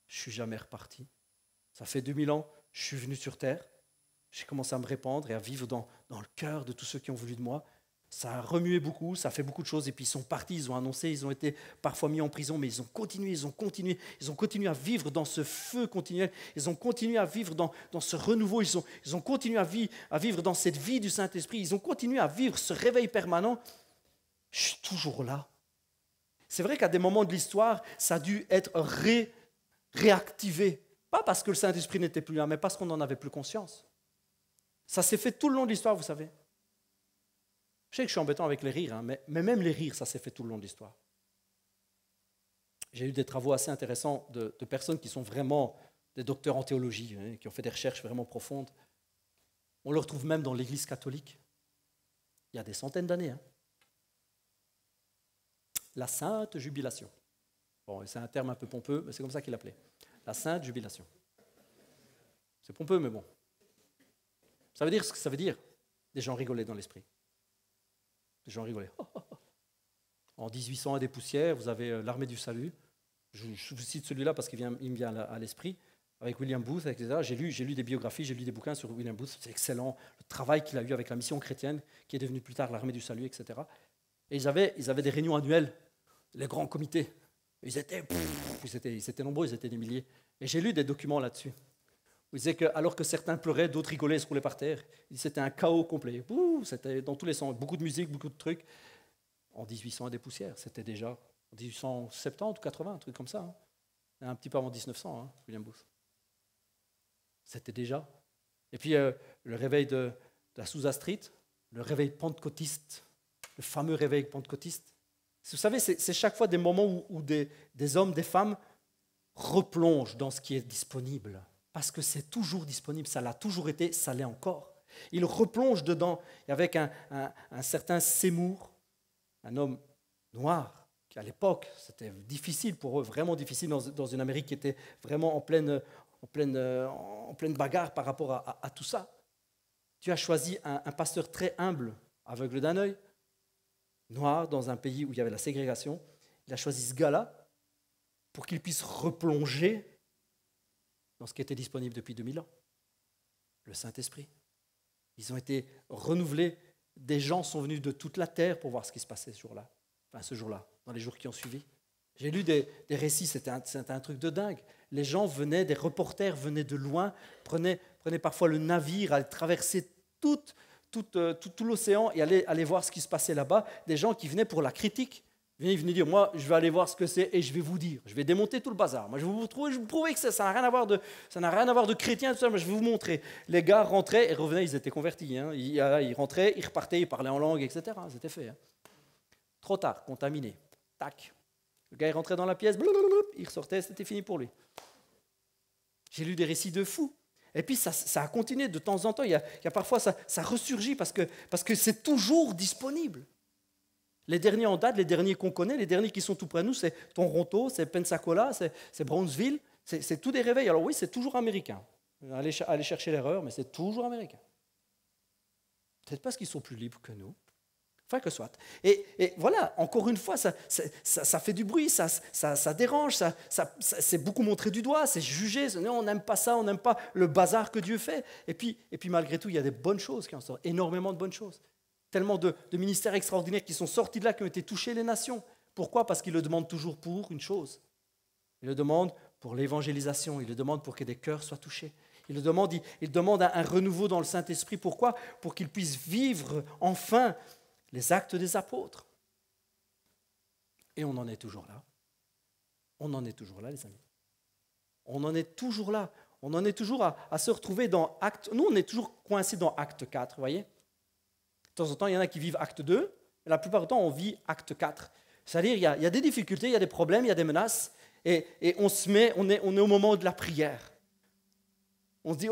Je ne suis jamais reparti. Ça fait 2000 ans, je suis venu sur terre. J'ai commencé à me répandre et à vivre dans le cœur de tous ceux qui ont voulu de moi. Ça a remué beaucoup, ça a fait beaucoup de choses. Et puis ils sont partis, ils ont annoncé, ils ont été parfois mis en prison, mais ils ont continué à vivre dans ce feu continuel. Ils ont continué à vivre dans ce renouveau. Ils ont continué à vivre dans cette vie du Saint-Esprit. Ils ont continué à vivre ce réveil permanent. Je suis toujours là. C'est vrai qu'à des moments de l'histoire, ça a dû être réactivé. Pas parce que le Saint-Esprit n'était plus là, mais parce qu'on n'en avait plus conscience. Ça s'est fait tout le long de l'histoire, vous savez. Je sais que je suis embêtant avec les rires, hein, mais même les rires, ça s'est fait tout le long de l'histoire. J'ai eu des travaux assez intéressants de personnes qui sont vraiment des docteurs en théologie, hein, qui ont fait des recherches vraiment profondes. On le retrouve même dans l'Église catholique. Il y a des centaines d'années. Hein. La sainte jubilation. Bon, c'est un terme un peu pompeux, mais c'est comme ça qu'il l'appelait. La sainte jubilation. C'est pompeux, mais bon. Ça veut dire ce que ça veut dire. Des gens rigolaient dans l'esprit. Des gens rigolaient. En 1800 et des poussières, vous avez l'Armée du Salut. Je vous cite celui-là parce qu'il me vient à l'esprit. Avec William Booth, etc. J'ai lu des biographies, j'ai lu des bouquins sur William Booth. C'est excellent. Le travail qu'il a eu avec la mission chrétienne, qui est devenue plus tard l'Armée du Salut, etc. Et ils avaient des réunions annuelles, les grands comités. Ils étaient nombreux, ils étaient des milliers. Et j'ai lu des documents là-dessus. Où ils disaient qu'alors que certains pleuraient, d'autres rigolaient, se roulaient par terre. C'était un chaos complet. C'était dans tous les sens. Beaucoup de musique, beaucoup de trucs. En 1800 et des poussières, c'était déjà en 1870 ou 80, un truc comme ça. Hein. Un petit peu avant 1900, hein, William Booth. C'était déjà. Et puis le réveil de la Sousa Street, le réveil pentecôtiste, le fameux réveil pentecôtiste. Vous savez, c'est chaque fois des moments où des hommes, des femmes replongent dans ce qui est disponible. Parce que c'est toujours disponible, ça l'a toujours été, ça l'est encore. Ils replongent dedans avec un certain Seymour, un homme noir, qui à l'époque, c'était difficile pour eux, vraiment difficile dans une Amérique qui était vraiment en pleine bagarre par rapport à tout ça. Tu as choisi un pasteur très humble, aveugle d'un œil, noir, dans un pays où il y avait la ségrégation. Il a choisi ce gars-là pour qu'il puisse replonger dans ce qui était disponible depuis 2000 ans. Le Saint-Esprit. Ils ont été renouvelés. Des gens sont venus de toute la terre pour voir ce qui se passait ce jour-là, dans les jours qui ont suivi. J'ai lu des récits, c'était un truc de dingue. Les gens venaient, des reporters venaient de loin, prenaient parfois le navire, allaient traverser tout l'océan et aller voir ce qui se passait là-bas. Des gens qui venaient pour la critique. Ils venaient dire, moi, je vais aller voir ce que c'est et je vais vous dire. Je vais démonter tout le bazar. Moi, je vais vous prouver que ça n'a rien à voir de chrétien, tout ça. Moi, je vais vous montrer. Les gars rentraient et revenaient, ils étaient convertis. Hein. Ils rentraient, ils repartaient, ils parlaient en langue, etc. C'était fait. Hein. Trop tard, contaminé. Tac. Le gars est rentré dans la pièce, blablabla, il ressortait, c'était fini pour lui. J'ai lu des récits de fous. Et puis ça a continué de temps en temps. Il y a parfois ça ressurgit parce que c'est toujours disponible. Les derniers en date, les derniers qu'on connaît, les derniers qui sont tout près de nous, c'est Toronto, c'est Pensacola, c'est Brownsville. C'est tous des réveils. Alors oui, c'est toujours américain. Allez chercher l'erreur, mais c'est toujours américain. Peut-être parce qu'ils sont plus libres que nous. Enfin que soit. Et voilà, encore une fois, ça fait du bruit, ça dérange, c'est beaucoup montré du doigt, c'est jugé, non, on n'aime pas ça, on n'aime pas le bazar que Dieu fait. Et puis malgré tout, il y a des bonnes choses qui en sortent, énormément de bonnes choses. Tellement de ministères extraordinaires qui sont sortis de là, qui ont été touchés les nations. Pourquoi ? Parce qu'ils le demandent toujours pour une chose. Ils le demandent pour l'évangélisation, ils le demandent pour que des cœurs soient touchés. Ils demandent un renouveau dans le Saint-Esprit. Pourquoi ? Pour qu'ils puissent vivre enfin les actes des apôtres. Et on en est toujours là. On en est toujours là, les amis. On en est toujours là. On en est toujours à se retrouver dans Acte. Nous, on est toujours coincés dans Acte 4, vous voyez ? De temps en temps, il y en a qui vivent Acte 2, mais la plupart du temps, on vit Acte 4. C'est-à-dire, il y a des difficultés, il y a des problèmes, il y a des menaces, et on est au moment de la prière. On se dit,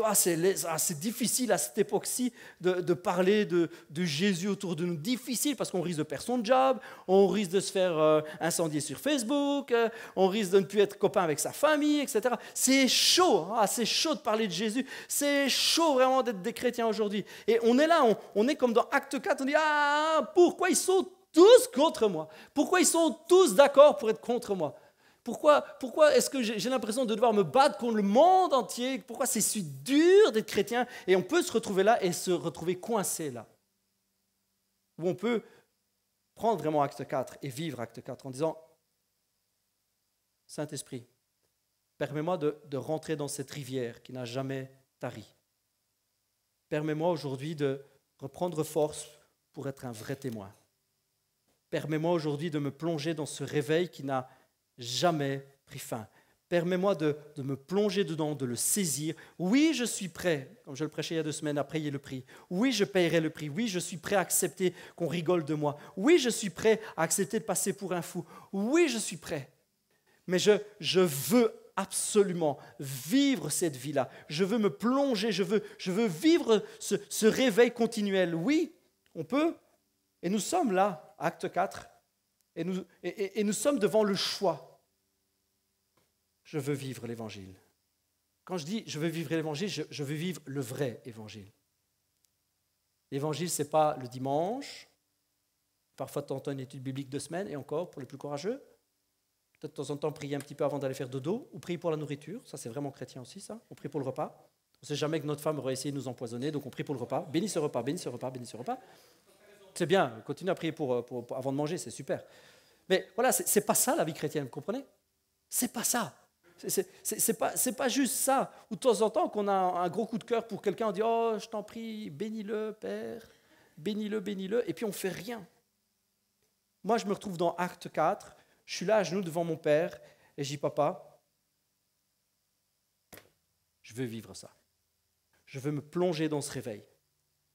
c'est difficile à cette époque-ci de parler de Jésus autour de nous. Difficile parce qu'on risque de perdre son job, on risque de se faire incendier sur Facebook, on risque de ne plus être copain avec sa famille, etc. C'est chaud, c'est chaud de parler de Jésus. C'est chaud vraiment d'être des chrétiens aujourd'hui. Et on est là, on est comme dans Acte 4, on dit, pourquoi ils sont tous contre moi ? Pourquoi ils sont tous d'accord pour être contre moi ? Pourquoi est-ce que j'ai l'impression de devoir me battre contre le monde entier ? Pourquoi c'est si dur d'être chrétien ? Et on peut se retrouver là et se retrouver coincé là. Où on peut prendre vraiment Acte 4 et vivre Acte 4 en disant « Saint-Esprit, permets-moi de rentrer dans cette rivière qui n'a jamais tari. Permets-moi aujourd'hui de reprendre force pour être un vrai témoin. Permets-moi aujourd'hui de me plonger dans ce réveil qui n'a jamais pris fin. Permets-moi de me plonger dedans, de le saisir. Oui, je suis prêt, comme je le prêchais il y a 2 semaines, à payer le prix. Oui, je paierai le prix. Oui, je suis prêt à accepter qu'on rigole de moi. Oui, je suis prêt à accepter de passer pour un fou. Oui, je suis prêt. Mais je veux absolument vivre cette vie-là. Je veux me plonger, je veux vivre ce réveil continuel. Oui, on peut. Et nous sommes là, Acte 4, et nous sommes devant le choix. Je veux vivre l'évangile. Quand je dis je veux vivre l'évangile, je veux vivre le vrai évangile. L'évangile, ce n'est pas le dimanche. Parfois, tu entends une étude biblique 2 semaines, et encore, pour les plus courageux. Peut-être de temps en temps, prier un petit peu avant d'aller faire dodo, ou prier pour la nourriture. Ça, c'est vraiment chrétien aussi, ça. On prie pour le repas. On ne sait jamais que notre femme aurait essayé de nous empoisonner, donc on prie pour le repas. Bénis ce repas, bénis ce repas, bénis ce repas. C'est bien, continue à prier pour avant de manger, c'est super. Mais voilà, c'est pas ça la vie chrétienne, vous comprenez ? C'est pas ça. C'est pas juste ça. Ou de temps en temps, qu'on a un gros coup de cœur pour quelqu'un, on dit « Oh, je t'en prie, bénis-le, Père, bénis-le, bénis-le », et puis on ne fait rien. Moi, je me retrouve dans Acte 4, je suis là à genoux devant mon Père, et je dis « Papa, je veux vivre ça. Je veux me plonger dans ce réveil. »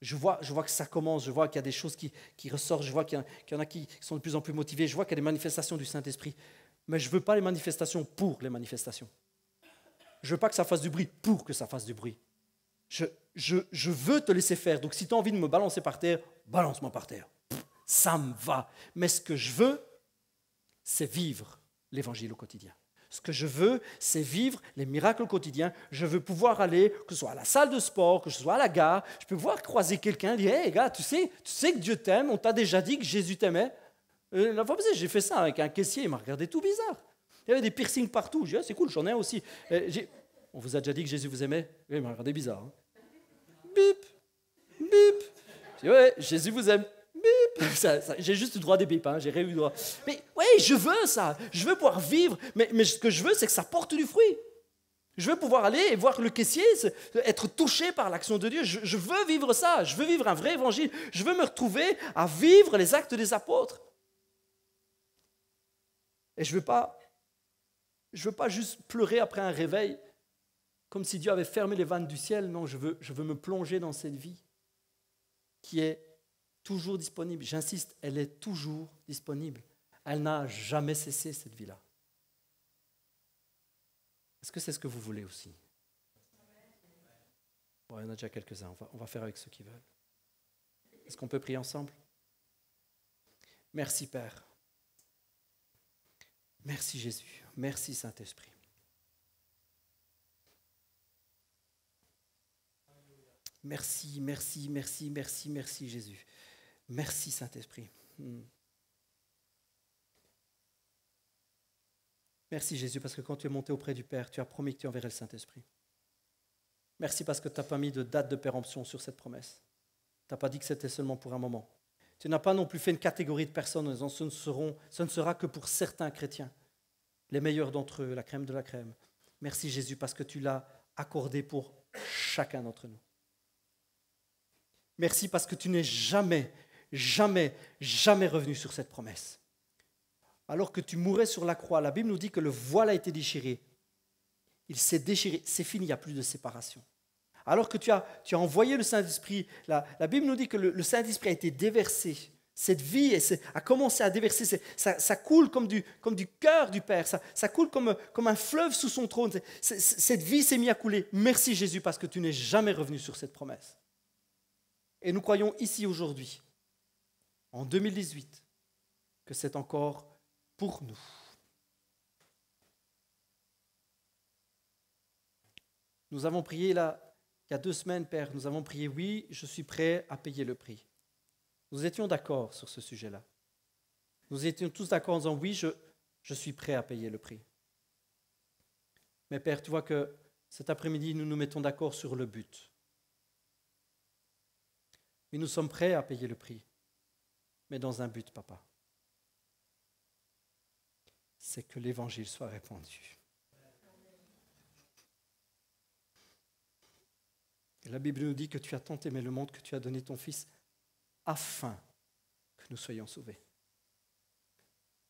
Je vois que ça commence, je vois qu'il y a des choses qui ressortent, je vois qu'il y en a qui sont de plus en plus motivés, je vois qu'il y a des manifestations du Saint-Esprit. Mais je ne veux pas les manifestations pour les manifestations. Je ne veux pas que ça fasse du bruit pour que ça fasse du bruit. Je veux te laisser faire. Donc si tu as envie de me balancer par terre, balance-moi par terre. Ça me va. Mais ce que je veux, c'est vivre l'évangile au quotidien. Ce que je veux, c'est vivre les miracles au quotidien. Je veux pouvoir aller, que ce soit à la salle de sport, que ce soit à la gare, je peux pouvoir croiser quelqu'un et dire « Hey gars, tu sais que Dieu t'aime, on t'a déjà dit que Jésus t'aimait. » La fois passée, j'ai fait ça avec un caissier, il m'a regardé tout bizarre. Il y avait des piercings partout. J'ai dit « C'est cool, j'en ai un aussi. » On vous a déjà dit que Jésus vous aimait ? Oui, il m'a regardé bizarre. Hein. Bip, bip. J'ai dit « Ouais, Jésus vous aime. » Bip. J'ai juste eu droit des bips, hein, j'ai rien eu droit. Mais oui, je veux ça, je veux pouvoir vivre, mais ce que je veux, c'est que ça porte du fruit. Je veux pouvoir aller et voir le caissier, être touché par l'action de Dieu. Je veux vivre ça, je veux vivre un vrai évangile. Je veux me retrouver à vivre les actes des apôtres. Et je veux pas juste pleurer après un réveil, comme si Dieu avait fermé les vannes du ciel. Non, je veux me plonger dans cette vie qui est toujours disponible. J'insiste, elle est toujours disponible. Elle n'a jamais cessé, cette vie-là. Est-ce que c'est ce que vous voulez aussi? Bon, il y en a déjà quelques-uns, on va faire avec ceux qui veulent. Est-ce qu'on peut prier ensemble? Merci Père. Merci Jésus. Merci Saint-Esprit. Merci, merci, merci, merci, merci Jésus. Merci Saint-Esprit. Merci Jésus, parce que quand tu es monté auprès du Père, tu as promis que tu enverrais le Saint-Esprit. Merci parce que tu n'as pas mis de date de péremption sur cette promesse. Tu n'as pas dit que c'était seulement pour un moment. Tu n'as pas non plus fait une catégorie de personnes en disant ce ne sera que pour certains chrétiens, les meilleurs d'entre eux, la crème de la crème. Merci Jésus parce que tu l'as accordé pour chacun d'entre nous. Merci parce que tu n'es jamais, jamais, jamais revenu sur cette promesse. Alors que tu mourais sur la croix, la Bible nous dit que le voile a été déchiré. Il s'est déchiré, c'est fini, il n'y a plus de séparation. Alors que tu as envoyé le Saint-Esprit, la Bible nous dit que le Saint-Esprit a été déversé. Cette vie a commencé à déverser, ça coule comme du cœur du Père, ça coule comme un fleuve sous son trône. Cette vie s'est mise à couler. Merci Jésus parce que tu n'es jamais revenu sur cette promesse. Et nous croyons ici aujourd'hui, en 2018, que c'est encore pour nous. Nous avons prié là, il y a 2 semaines, Père, nous avons prié, oui, je suis prêt à payer le prix. Nous étions d'accord sur ce sujet-là. Nous étions tous d'accord en disant, oui, je suis prêt à payer le prix. Mais Père, tu vois que cet après-midi, nous nous mettons d'accord sur le but. Oui, nous sommes prêts à payer le prix, mais dans un but, Papa. C'est que l'Évangile soit répandu. Et la Bible nous dit que tu as tant aimé le monde que tu as donné ton Fils afin que nous soyons sauvés.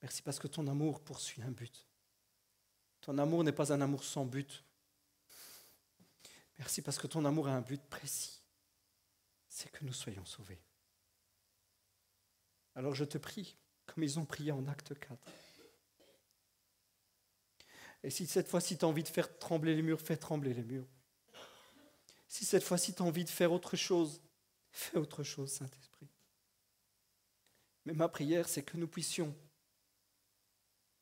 Merci parce que ton amour poursuit un but. Ton amour n'est pas un amour sans but. Merci parce que ton amour a un but précis. C'est que nous soyons sauvés. Alors je te prie, comme ils ont prié en Acte 4. Et si cette fois-ci tu as envie de faire trembler les murs, fais trembler les murs. Si cette fois-ci tu as envie de faire autre chose, fais autre chose, Saint-Esprit. Mais ma prière, c'est que nous puissions,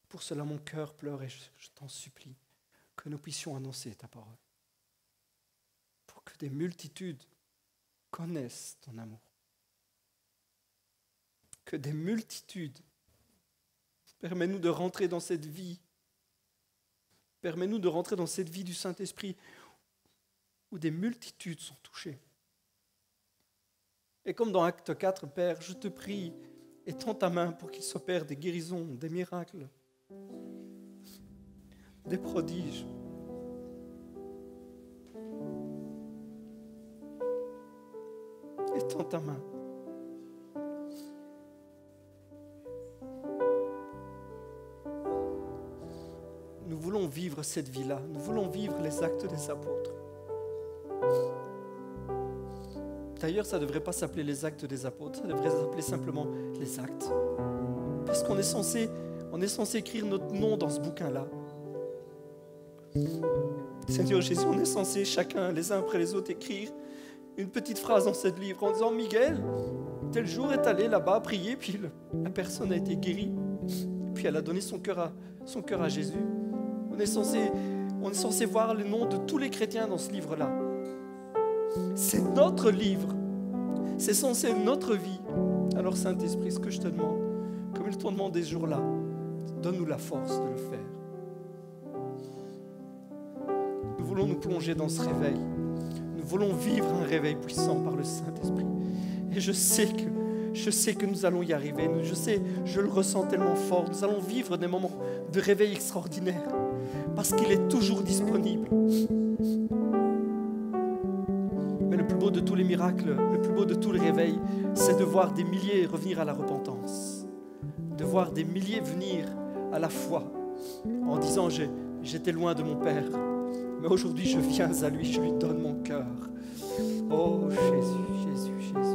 pour cela mon cœur pleure et je t'en supplie, que nous puissions annoncer ta parole. Pour que des multitudes connaissent ton amour. Que des multitudes, permets-nous de rentrer dans cette vie. Permets-nous de rentrer dans cette vie du Saint-Esprit où des multitudes sont touchées. Et comme dans Acte 4, Père, je te prie, étends ta main pour qu'il s'opère des guérisons, des miracles, des prodiges. Étends ta main. Nous voulons vivre cette vie-là. Nous voulons vivre les actes des apôtres. D'ailleurs, ça ne devrait pas s'appeler les actes des apôtres, ça devrait s'appeler simplement les actes. Parce qu'on est censé écrire notre nom dans ce bouquin-là. Seigneur Jésus, on est censé chacun, les uns après les autres, écrire une petite phrase dans ce livre en disant « Miguel, tel jour est allé là-bas prier, puis la personne a été guérie, puis elle a donné son cœur à Jésus. » On est censé voir le nom de tous les chrétiens dans ce livre-là. C'est notre livre. C'est censé être notre vie. Alors Saint-Esprit, ce que je te demande, comme ils t'ont demandé ce jour-là, donne-nous la force de le faire. Nous voulons nous plonger dans ce réveil. Nous voulons vivre un réveil puissant par le Saint-Esprit. Et je sais que nous allons y arriver. Je le ressens tellement fort. Nous allons vivre des moments de réveil extraordinaires. Parce qu'il est toujours disponible. Mais le plus beau de tous les miracles, le plus beau de tous les réveils, c'est de voir des milliers revenir à la repentance. De voir des milliers venir à la foi en disant « J'étais loin de mon Père, mais aujourd'hui je viens à lui, je lui donne mon cœur. » Oh Jésus, Jésus, Jésus.